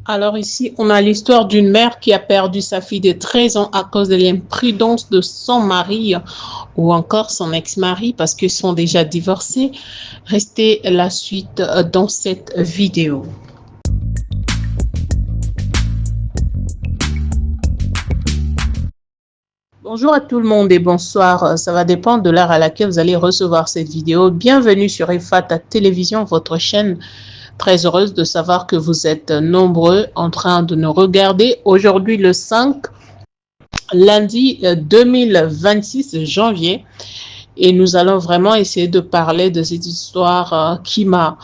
Alors ici, on a l'histoire d'une mère qui a perdu sa fille de 13 ans à cause de l'imprudence de son mari ou encore son ex-mari parce qu'ils sont déjà divorcés. Restez la suite dans cette vidéo. Bonjour à tout le monde et bonsoir. Ça va dépendre de l'heure à laquelle vous allez recevoir cette vidéo. Bienvenue sur EFATA Télévision, votre chaîne. Très heureuse de savoir que vous êtes nombreux en train de nous regarder. Aujourd'hui, le 5, lundi 2026 janvier. Et nous allons vraiment essayer de parler de cette histoire qui m'a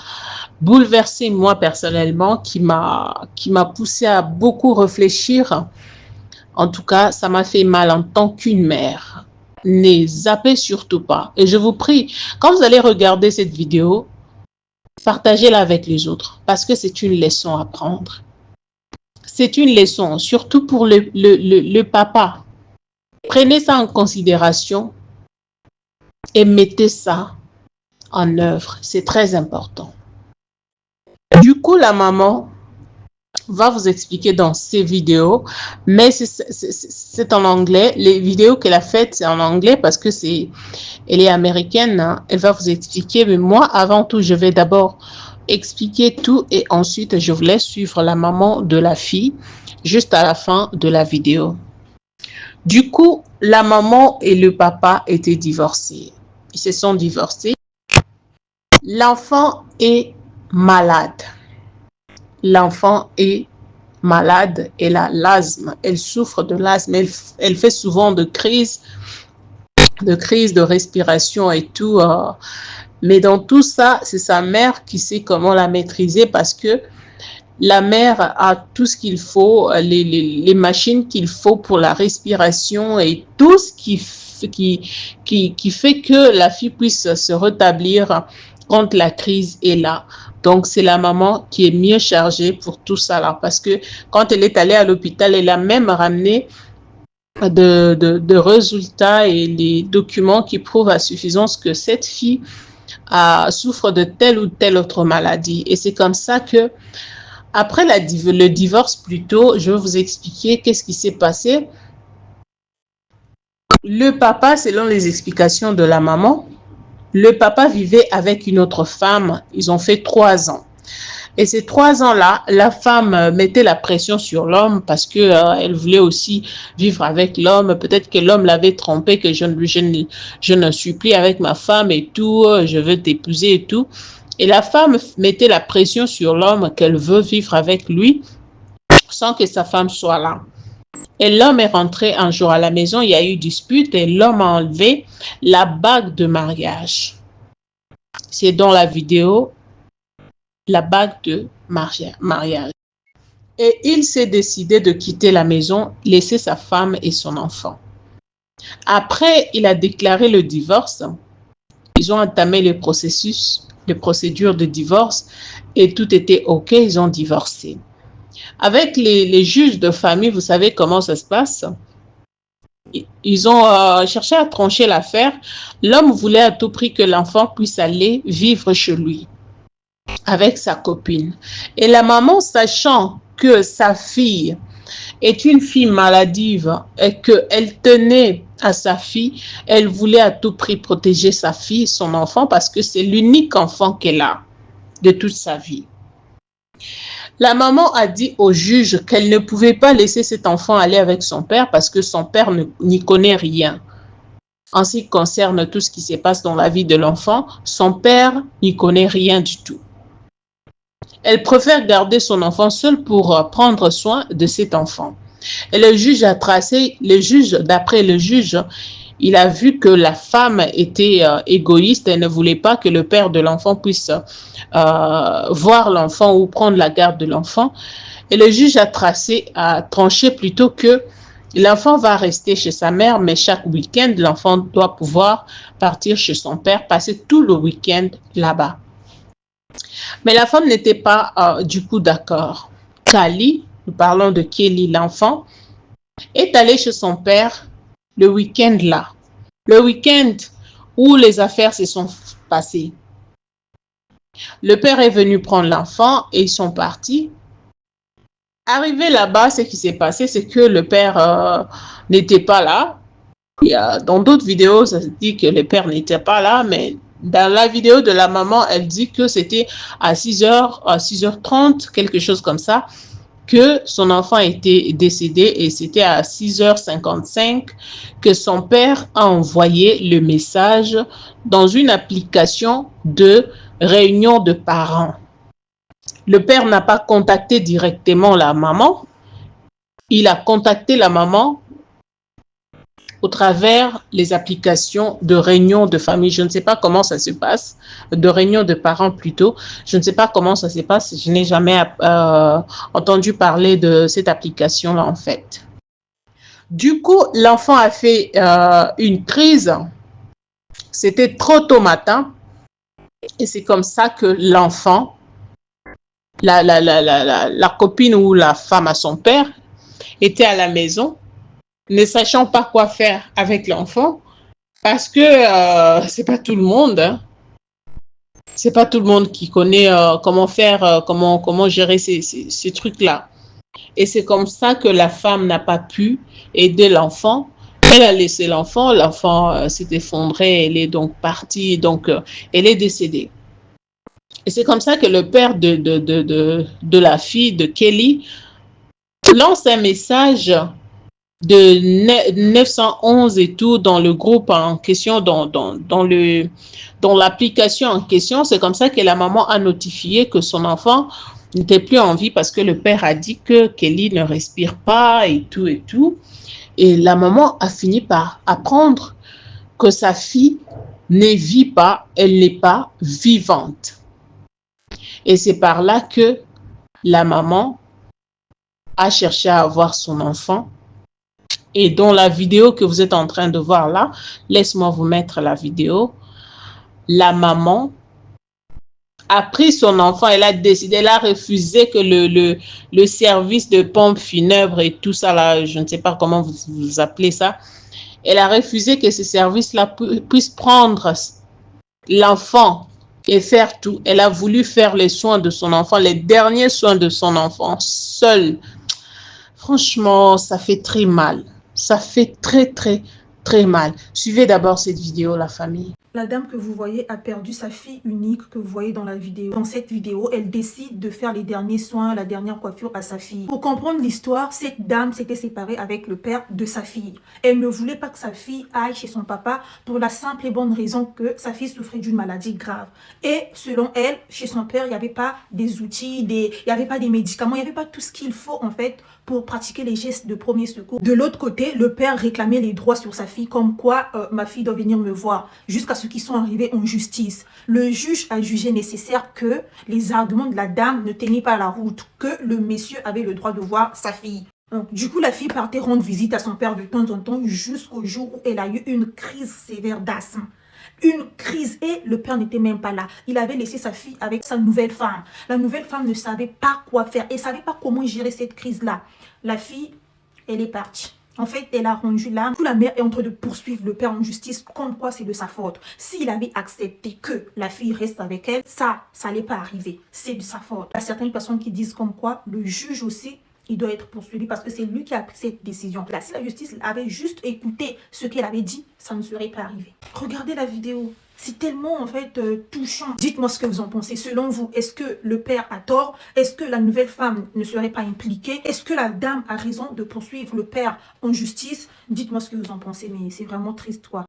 bouleversée moi personnellement, qui m'a poussé à beaucoup réfléchir. En tout cas, ça m'a fait mal en tant qu'une mère. Ne zappez surtout pas. Et je vous prie, quand vous allez regarder cette vidéo, partagez-la avec les autres parce que c'est une leçon à prendre. C'est une leçon, surtout pour le papa. Prenez ça en considération et mettez ça en œuvre. C'est très important. Du coup, la maman va vous expliquer dans ces vidéos, mais c'est en anglais. Les vidéos qu'elle a faites, c'est en anglais parce que elle est américaine. Hein. Elle va vous expliquer, mais moi, avant tout, je vais d'abord expliquer tout et ensuite, je vous laisse suivre la maman de la fille juste à la fin de la vidéo. Du coup, la maman et le papa étaient divorcés. Ils se sont divorcés. L'enfant est malade. L'enfant est malade, elle a l'asthme, elle souffre de l'asthme, elle fait souvent de crises de respiration et tout. Mais dans tout ça, c'est sa mère qui sait comment la maîtriser parce que la mère a tout ce qu'il faut, les machines qu'il faut pour la respiration et tout ce qui fait que la fille puisse se rétablir quand la crise est là. Donc, c'est la maman qui est mieux chargée pour tout ça là. Parce que quand elle est allée à l'hôpital, elle a même ramené de résultats et les documents qui prouvent à suffisance que cette fille souffre de telle ou telle autre maladie. Et c'est comme ça que, après le divorce plutôt, je vais vous expliquer qu'est-ce qui s'est passé. Le papa, selon les explications de la maman, le papa vivait avec une autre femme. Ils ont fait 3 ans. Et ces 3 ans-là, la femme mettait la pression sur l'homme parce que elle voulait aussi vivre avec l'homme. Peut-être que l'homme l'avait trompé, que je ne suis plus avec ma femme et tout, je veux t'épouser et tout. Et la femme mettait la pression sur l'homme qu'elle veut vivre avec lui sans que sa femme soit là. Et l'homme est rentré un jour à la maison, il y a eu dispute et l'homme a enlevé la bague de mariage. C'est dans la vidéo, la bague de mariage. Et il s'est décidé de quitter la maison, laisser sa femme et son enfant. Après, il a déclaré le divorce. Ils ont entamé le processus, les procédures de divorce et tout était OK, ils ont divorcé. Avec les juges de famille, vous savez comment ça se passe? Ils ont cherché à trancher l'affaire. L'homme voulait à tout prix que l'enfant puisse aller vivre chez lui avec sa copine. Et la maman, sachant que sa fille est une fille maladive et qu'elle tenait à sa fille, elle voulait à tout prix protéger sa fille, son enfant, parce que c'est l'unique enfant qu'elle a de toute sa vie. La maman a dit au juge qu'elle ne pouvait pas laisser cet enfant aller avec son père parce que son père n'y connaît rien. En ce qui concerne tout ce qui se passe dans la vie de l'enfant, son père n'y connaît rien du tout. Elle préfère garder son enfant seul pour prendre soin de cet enfant. Et le juge a tracé, d'après le juge, il a vu que la femme était égoïste, elle ne voulait pas que le père de l'enfant puisse voir l'enfant ou prendre la garde de l'enfant. Et le juge a tranché plutôt que l'enfant va rester chez sa mère, mais chaque week-end, l'enfant doit pouvoir partir chez son père, passer tout le week-end là-bas. Mais la femme n'était pas du coup d'accord. Kali, nous parlons de Kelly, l'enfant, est allée chez son père le week-end là. Le week-end où les affaires se sont passées. Le père est venu prendre l'enfant et ils sont partis. Arrivé là-bas, ce qui s'est passé, c'est que le père n'était pas là. Dans d'autres vidéos, ça se dit que le père n'était pas là, mais dans la vidéo de la maman, elle dit que c'était à 6h, à 6h30, quelque chose comme ça, que son enfant était décédé, et c'était à 6h55 que son père a envoyé le message dans une application de réunion de parents. Le père n'a pas contacté directement la maman, il a contacté la maman au travers les applications de réunion de famille. Je ne sais pas comment ça se passe, de réunion de parents plutôt. Je ne sais pas comment ça se passe. Je n'ai jamais entendu parler de cette application-là en fait. Du coup, l'enfant a fait une crise. C'était trop tôt matin. Et c'est comme ça que l'enfant, la copine ou la femme à son père, était à la maison, ne sachant pas quoi faire avec l'enfant, parce que c'est pas tout le monde, hein. C'est pas tout le monde qui connaît comment faire, comment gérer ces trucs-là. Et c'est comme ça que la femme n'a pas pu aider l'enfant. Elle a laissé l'enfant, l'enfant s'est effondré, elle est donc partie, donc elle est décédée. Et c'est comme ça que le père de la fille de Kelly lance un message de 911 et tout dans le groupe en question, dans l'application en question. C'est comme ça que la maman a notifié que son enfant n'était plus en vie parce que le père a dit que Kelly ne respire pas et tout et tout. Et la maman a fini par apprendre que sa fille ne vit pas, elle n'est pas vivante. Et c'est par là que la maman a cherché à avoir son enfant. Et dans la vidéo que vous êtes en train de voir là, laisse-moi vous mettre la vidéo. La maman a pris son enfant, elle a décidé, elle a refusé que le service de pompe funèbre et tout ça là, je ne sais pas comment vous appelez ça, elle a refusé que ce service-là puisse prendre l'enfant et faire tout. Elle a voulu faire les soins de son enfant, les derniers soins de son enfant, seule. Franchement, ça fait très mal. Ça fait très mal. Suivez d'abord cette vidéo, la famille. La dame que vous voyez a perdu sa fille unique que vous voyez dans la vidéo. Dans cette vidéo, elle décide de faire les derniers soins, la dernière coiffure à sa fille. Pour comprendre l'histoire, cette dame s'était séparée avec le père de sa fille. Elle ne voulait pas que sa fille aille chez son papa pour la simple et bonne raison que sa fille souffrait d'une maladie grave. Et selon elle, chez son père, il n'y avait pas des outils, il n'y avait pas des médicaments, il n'y avait pas tout ce qu'il faut en fait pour pratiquer les gestes de premier secours. De l'autre côté, le père réclamait les droits sur sa fille, comme quoi ma fille doit venir me voir, jusqu'à ce qu'ils sont arrivés en justice. Le juge a jugé nécessaire que les arguments de la dame ne tenaient pas la route, que le monsieur avait le droit de voir sa fille. Donc, du coup, la fille partait rendre visite à son père de temps en temps jusqu'au jour où elle a eu une crise sévère d'asthme. Une crise, et le père n'était même pas là. Il avait laissé sa fille avec sa nouvelle femme. La nouvelle femme ne savait pas quoi faire et ne savait pas comment gérer cette crise-là. La fille, elle est partie. En fait, elle a rendu l'âme. La mère est en train de poursuivre le père en justice, comme quoi c'est de sa faute. S'il avait accepté que la fille reste avec elle, ça n'allait pas arriver. C'est de sa faute. Il y a certaines personnes qui disent comme quoi le juge aussi, il doit être poursuivi parce que c'est lui qui a pris cette décision. Là, si la justice avait juste écouté ce qu'elle avait dit, ça ne serait pas arrivé. Regardez la vidéo. C'est tellement en fait touchant. Dites-moi ce que vous en pensez. Selon vous, est-ce que le père a tort? Est-ce que la nouvelle femme ne serait pas impliquée? Est-ce que la dame a raison de poursuivre le père en justice? Dites-moi ce que vous en pensez, mais c'est vraiment triste quoi.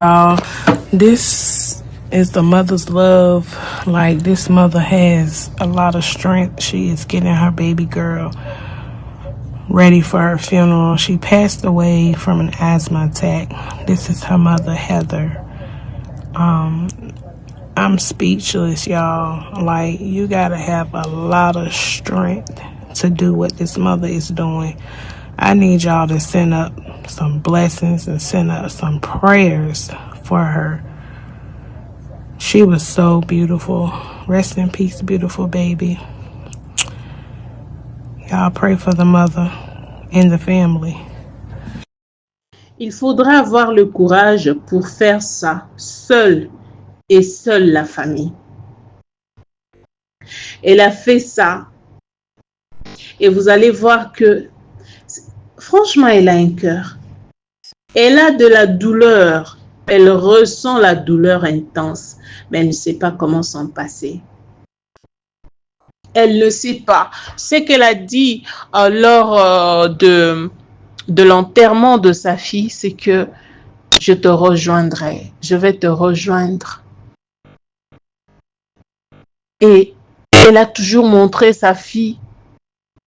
This is the mother's love. Like, this mother has a lot of strength. She is getting her baby girl ready for her funeral. She passed away from an asthma attack. This is her mother, Heather. I'm speechless, y'all. Like, you gotta have a lot of strength to do what this mother is doing. I need y'all to send up some blessings and send up some prayers for her. She was so beautiful. Rest in peace, beautiful baby. Y'all pray for the mother and the family. Il faudra avoir le courage pour faire ça seule et seule la famille. Elle a fait ça Et vous allez voir que, franchement, elle a un cœur. Elle a de la douleur. Elle ressent la douleur intense, mais elle ne sait pas comment s'en passer. Elle ne sait pas. Ce qu'elle a dit lors de l'enterrement de sa fille, c'est que je te rejoindrai, je vais te rejoindre. Et elle a toujours montré sa fille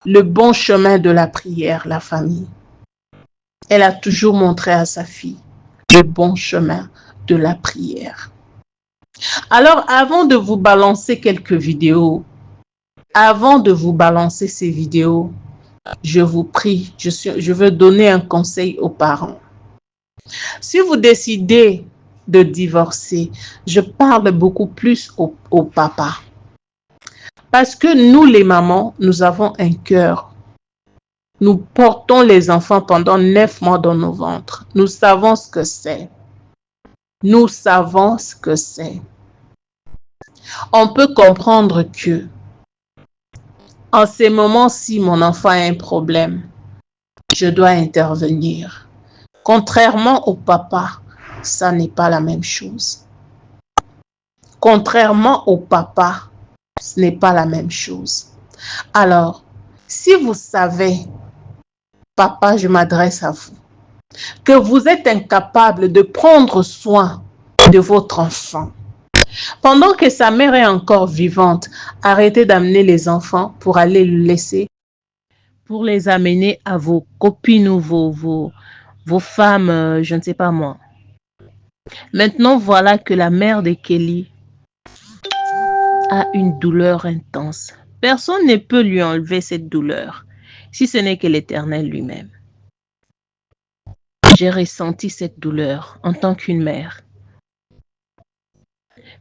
le bon chemin de la prière, la famille. Elle a toujours montré à sa fille le bon chemin de la prière. Alors, avant de vous balancer quelques vidéos, avant de vous balancer ces vidéos, je vous prie, je veux donner un conseil aux parents. Si vous décidez de divorcer, je parle beaucoup plus au papa. Parce que nous, les mamans, nous avons un cœur. Nous portons les enfants pendant 9 mois dans nos ventres. Nous savons ce que c'est. Nous savons ce que c'est. On peut comprendre que, en ces moments-ci, mon enfant a un problème. Je dois intervenir. Contrairement au papa, ça n'est pas la même chose. Contrairement au papa, ce n'est pas la même chose. Alors, si vous savez, papa, je m'adresse à vous, que vous êtes incapable de prendre soin de votre enfant, pendant que sa mère est encore vivante, arrêtez d'amener les enfants pour aller le laisser, pour les amener à vos copines ou vos femmes, je ne sais pas moi. Maintenant, voilà que la mère de Kelly a une douleur intense. Personne ne peut lui enlever cette douleur, si ce n'est que l'Éternel lui-même. J'ai ressenti cette douleur en tant qu'une mère.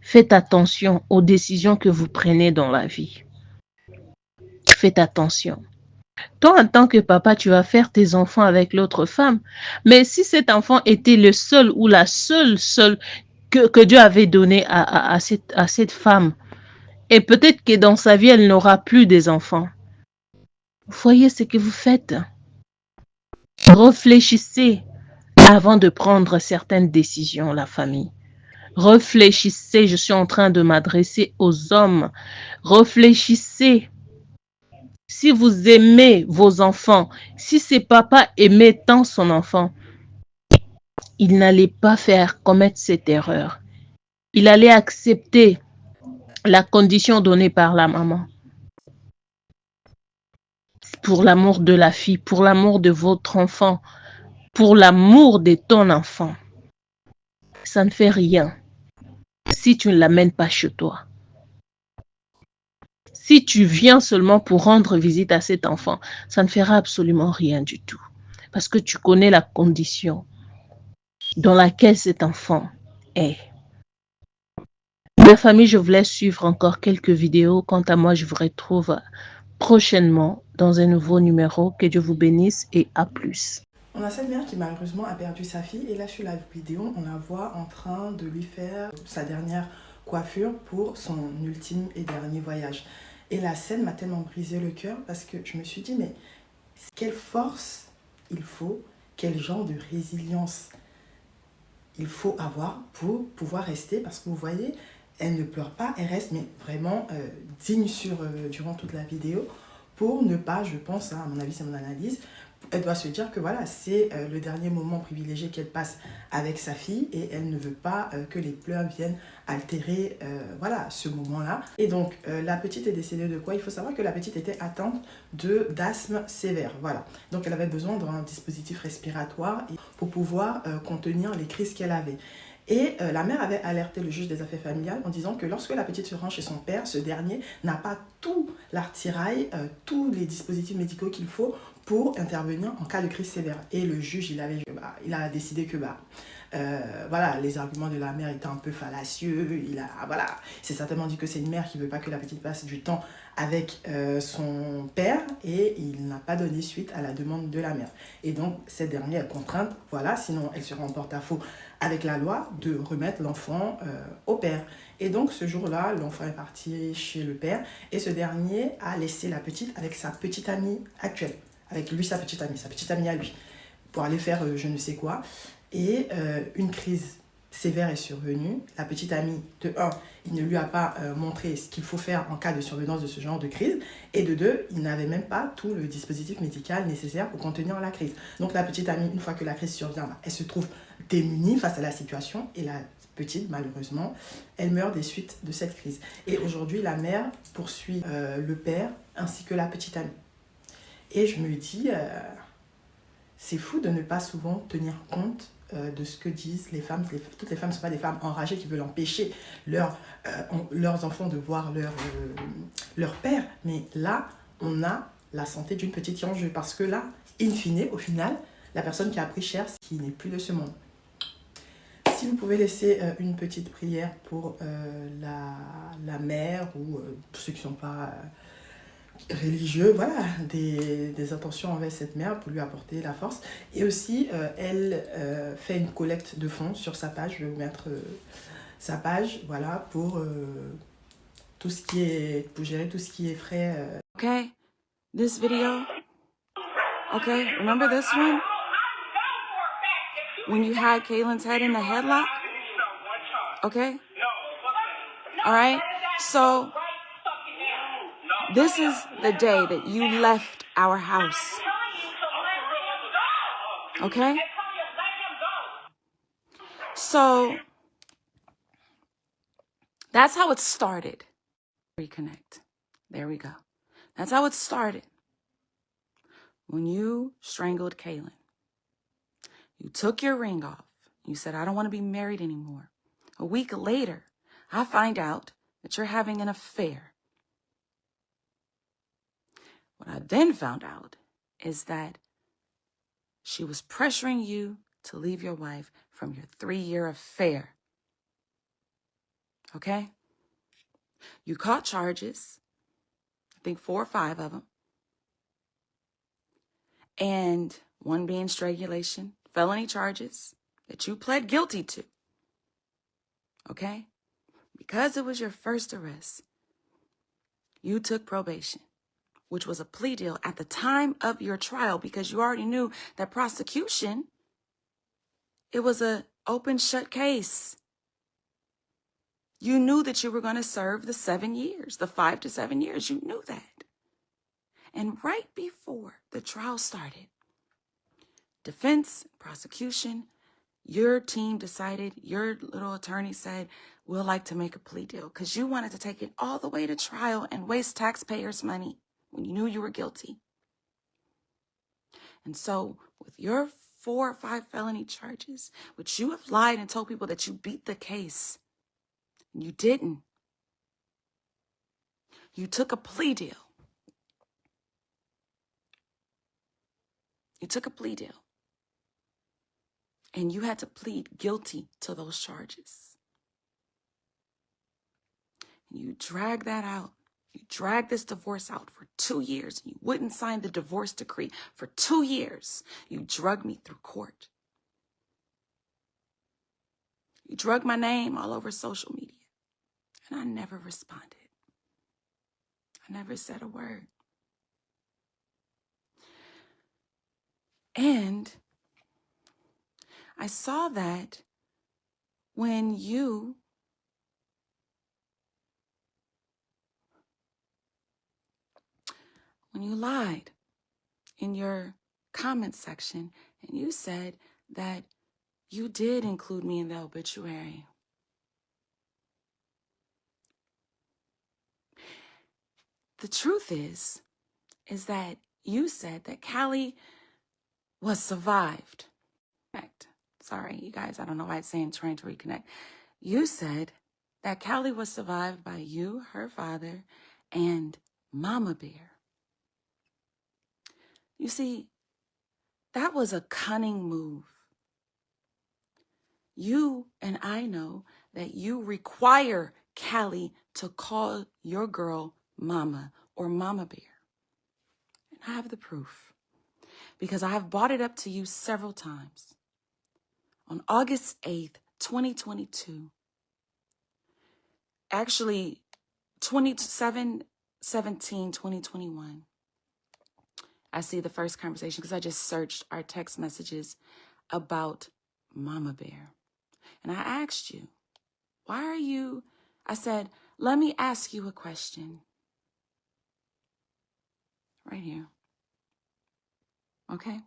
Faites attention aux décisions que vous prenez dans la vie. Faites attention. Toi, en tant que papa, tu vas faire tes enfants avec l'autre femme. Mais si cet enfant était le seul ou la seule que Dieu avait donné à cette femme, et peut-être que dans sa vie, elle n'aura plus des enfants. Voyez ce que vous faites. Réfléchissez avant de prendre certaines décisions, la famille. Réfléchissez, je suis en train de m'adresser aux hommes. Réfléchissez. Si vous aimez vos enfants, si ce papa aimait tant son enfant, il n'allait pas faire commettre cette erreur. Il allait accepter la condition donnée par la maman. Pour l'amour de la fille, pour l'amour de votre enfant, pour l'amour de ton enfant. Ça ne fait rien si tu ne l'amènes pas chez toi. Si tu viens seulement pour rendre visite à cet enfant, ça ne fera absolument rien du tout. Parce que tu connais la condition dans laquelle cet enfant est. Ma famille, je voulais suivre encore quelques vidéos. Quant à moi, je vous retrouve prochainement dans un nouveau numéro. Que Dieu vous bénisse et à plus. On a cette mère qui malheureusement a perdu sa fille et là sur la vidéo, on la voit en train de lui faire sa dernière coiffure pour son ultime et dernier voyage. Et la scène m'a tellement brisé le cœur parce que je me suis dit, mais quelle force il faut, quel genre de résilience il faut avoir pour pouvoir rester, parce que vous voyez, elle ne pleure pas, elle reste mais vraiment digne durant toute la vidéo pour ne pas, je pense, à mon avis c'est mon analyse, elle doit se dire que voilà, c'est le dernier moment privilégié qu'elle passe avec sa fille et elle ne veut pas que les pleurs viennent altérer voilà, ce moment-là. Et donc, la petite est décédée de quoi? Il faut savoir que la petite était atteinte d'asthme sévère. Voilà. Donc, elle avait besoin d'un dispositif respiratoire pour pouvoir contenir les crises qu'elle avait. Et la mère avait alerté le juge des affaires familiales en disant que lorsque la petite se rend chez son père, ce dernier n'a pas tout l'artirail, tous les dispositifs médicaux qu'il faut pour intervenir en cas de crise sévère. Et le juge, il a décidé que voilà, les arguments de la mère étaient un peu fallacieux. Il s'est certainement dit que c'est une mère qui ne veut pas que la petite passe du temps avec son père et il n'a pas donné suite à la demande de la mère. Et donc, cette dernière est contrainte, voilà, sinon elle sera en porte-à-faux avec la loi, de remettre l'enfant au père. Et donc, ce jour-là, l'enfant est parti chez le père et ce dernier a laissé la petite avec sa petite amie actuelle. Avec lui, sa petite amie à lui, pour aller faire je ne sais quoi. Et une crise sévère est survenue. La petite amie, de 1, il ne lui a pas montré ce qu'il faut faire en cas de survenance de ce genre de crise. Et de 2, il n'avait même pas tout le dispositif médical nécessaire pour contenir la crise. Donc la petite amie, une fois que la crise survient, elle se trouve démunie face à la situation. Et la petite, malheureusement, elle meurt des suites de cette crise. Et aujourd'hui, la mère poursuit le père ainsi que la petite amie. Et je me dis, c'est fou de ne pas souvent tenir compte de ce que disent les femmes. Toutes les femmes ne sont pas des femmes enragées qui veulent empêcher leurs enfants de voir leur père. Mais là, on a la santé d'une petite qui est en jeu. Parce que là, in fine, au final, la personne qui a pris cher, c'est qui n'est plus de ce monde. Si vous pouvez laisser une petite prière pour la mère ou tous ceux qui ne sont pas religieux, voilà, des intentions envers cette mère pour lui apporter la force. Et aussi, elle fait une collecte de fonds sur sa page. Je vais vous mettre sa page, voilà, pour tout ce qui est, pour gérer tout ce qui est frais. Okay, this video, okay, remember this one? When you had Kaylin's head in the headlock? Okay? All right? So, this is the day that you left our house. Okay? So, that's how it started. Reconnect. There we go. That's how it started. When you strangled Kaylin, you took your ring off. You said, I don't want to be married anymore. A week later, I find out that you're having an affair. What I then found out is that she was pressuring you to leave your wife from your 3-year affair. Okay? You caught charges, I think 4 or 5 of them. And one being strangulation, felony charges that you pled guilty to. Okay? Because it was your first arrest, you took probation, which was a plea deal at the time of your trial, because you already knew that prosecution, it was an open shut case. You knew that you were going to serve the 7 years, the 5 to 7 years. You knew that. And right before the trial started, defense, prosecution, your team decided, your little attorney said, we'll like to make a plea deal, because you wanted to take it all the way to trial and waste taxpayers' money when you knew you were guilty. And so with your 4 or 5 felony charges, which you have lied and told people that you beat the case, and you didn't. You took a plea deal. You took a plea deal. And you had to plead guilty to those charges. And you dragged that out. You dragged this divorce out for 2 years. You wouldn't sign the divorce decree for 2 years. You drugged me through court. You drugged my name all over social media. And I never responded. I never said a word. And I saw that when you lied in your comment section, and you said that you did include me in the obituary. The truth is that you said that Callie was survived. Sorry, you guys, I don't know why it's saying trying to reconnect. You said that Callie was survived by you, her father, and Mama Bear. You see, that was a cunning move. You and I know that you require Callie to call your girl Mama or Mama Bear. And I have the proof, because I have brought it up to you several times. On August 8th, 2022, actually 27 17, 2021. I see the first conversation because I just searched our text messages about Mama Bear. And I asked you, why are you, I said, let me ask you a question. Right here. Okay?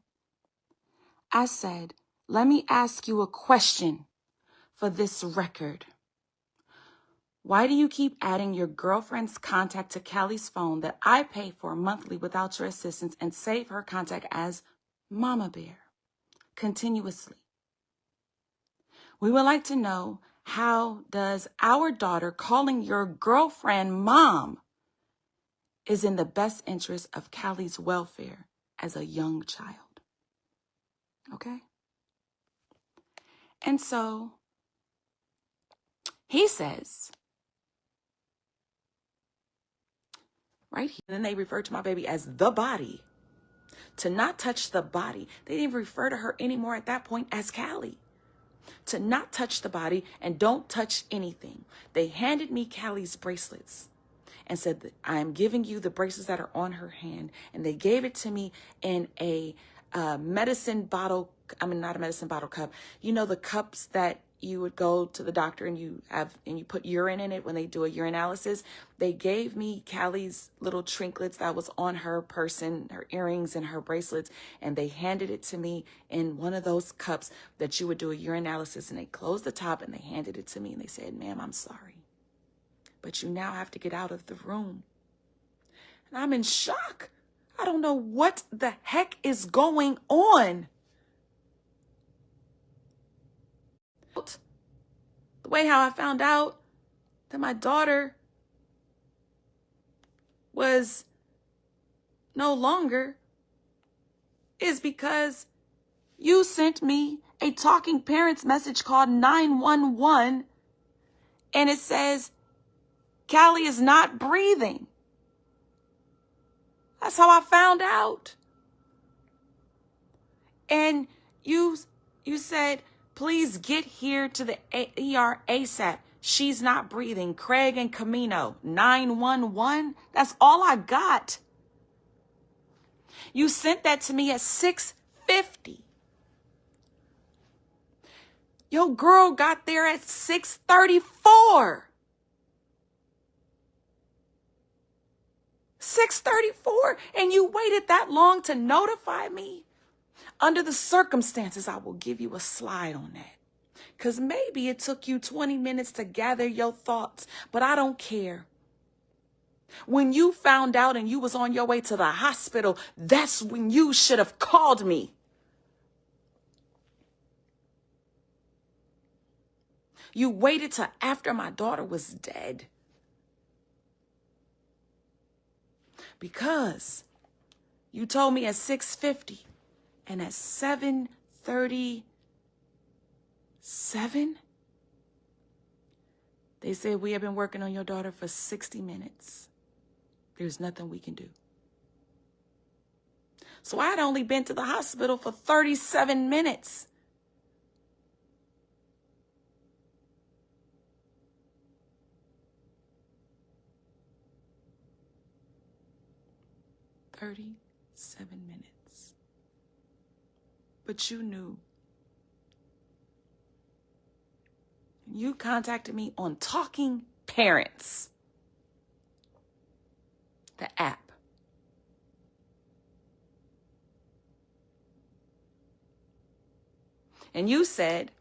I said, let me ask you a question for this record. Why do you keep adding your girlfriend's contact to Callie's phone that I pay for monthly without your assistance and save her contact as Mama Bear continuously? We would like to know, how does our daughter calling your girlfriend mom is in the best interest of Callie's welfare as a young child? Okay? And so he says, right here, and then they refer to my baby as the body. To not touch the body. They didn't even refer to her anymore at that point as Callie. To not touch the body and don't touch anything. They handed me Callie's bracelets and said that I am giving you the bracelets that are on her hand. And they gave it to me in a medicine bottle. I mean, not a medicine bottle cup. You know, the cups that you would go to the doctor and you put urine in it when they do a urinalysis. They gave me Callie's little trinkets that was on her person, her earrings and her bracelets, and they handed it to me in one of those cups that you would do a urinalysis, and they closed the top and they handed it to me and they said, ma'am, I'm sorry, but you now have to get out of the room. And I'm in shock. I don't know what the heck is going on. The way how I found out that my daughter was no longer is because you sent me a Talking Parents message called 911, and it says Callie is not breathing. That's how I found out. And you said, please get here to the ER ASAP. She's not breathing. Craig and Camino, 911. That's all I got. You sent that to me at 6:50. Your girl got there at 6:34. 6:34, and you waited that long to notify me? Under the circumstances, I will give you a slide on that. Because maybe it took you 20 minutes to gather your thoughts, but I don't care. When you found out and you was on your way to the hospital, that's when you should have called me. You waited till after my daughter was dead. Because you told me at 6:50. And at 7:37, they said, we have been working on your daughter for 60 minutes. There's nothing we can do. So I had only been to the hospital for 37 minutes. But you knew. You contacted me on Talking Parents, the app. And you said,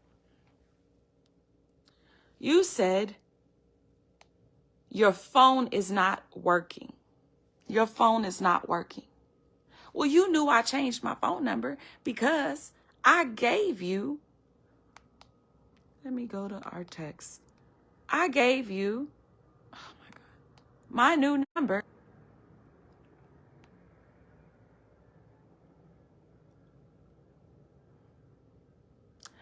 your phone is not working. Your phone is not working. Well, you knew I changed my phone number because I gave you, let me go to our text. I gave you, oh my God, my new number.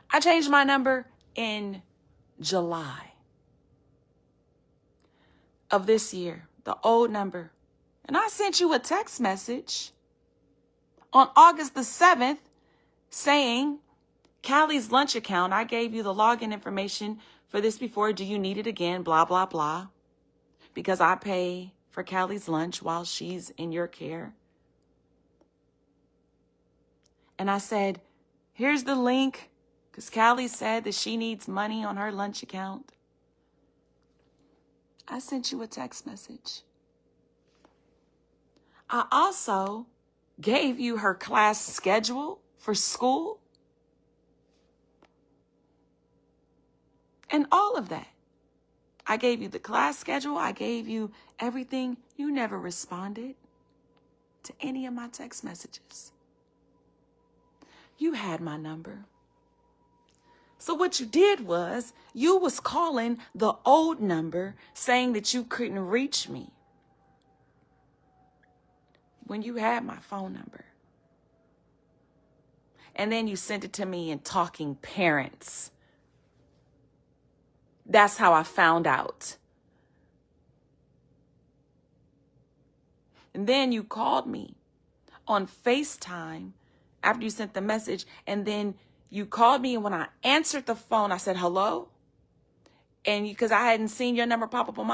I changed my number in July of this year, the old number. And I sent you a text message on August the 7th saying, Callie's lunch account, I gave you the login information for this before. Do you need it again? Blah, blah, blah. Because I pay for Callie's lunch while she's in your care. And I said, here's the link, because Callie said that she needs money on her lunch account. I sent you a text message. I also gave you her class schedule for school. And all of that. I gave you the class schedule. I gave you everything. You never responded to any of my text messages. You had my number. So what you did was you was calling the old number saying that you couldn't reach me when you had my phone number. And then you sent it to me in Talking Parents. That's how I found out. And then you called me on FaceTime after you sent the message, and then you called me, and when I answered the phone, I said, hello? And because I hadn't seen your number pop up on my...